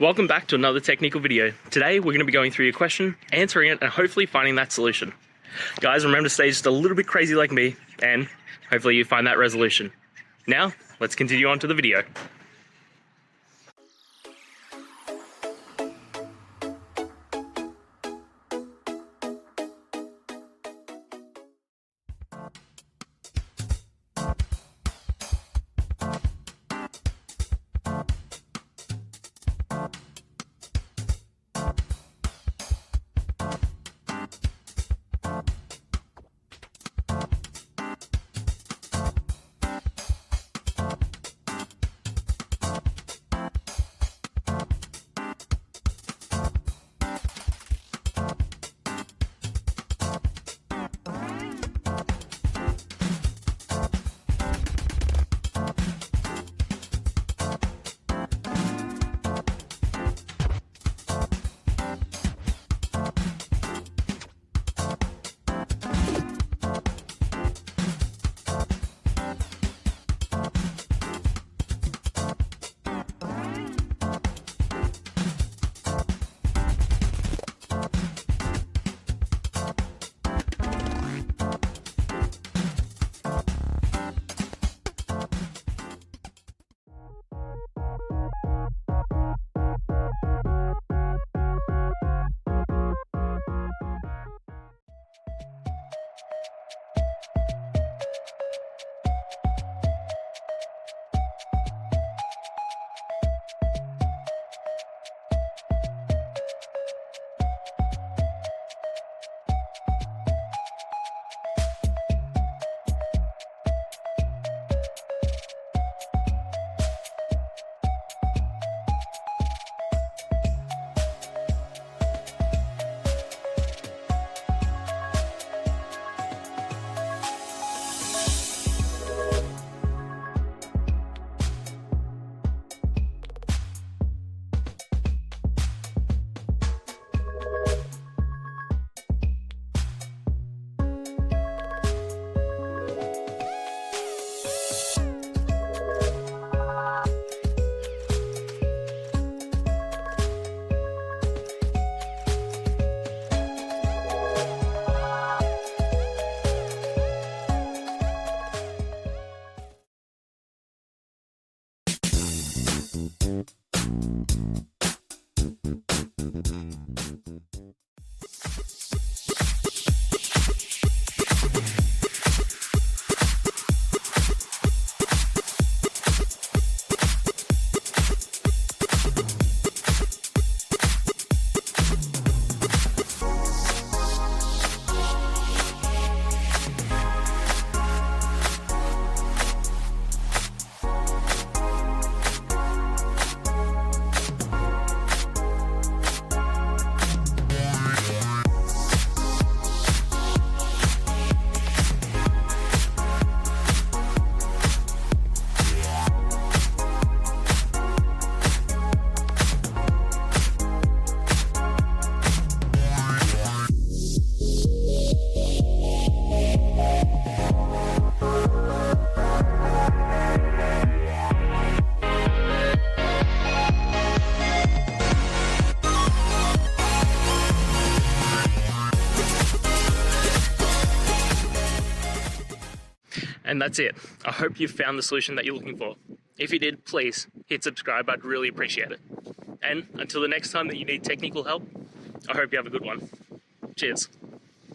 Welcome back to another technical video. Today we're going to be going through your question, answering it, and hopefully finding that solution. Guys, remember to stay just a little bit crazy like me, and hopefully you find that resolution. Now, let's continue on to the video. And that's it. I hope you found the solution that you're looking for. If you did, please hit subscribe. I'd really appreciate it. And until the next time that you need technical help, I hope you have a good one. Cheers.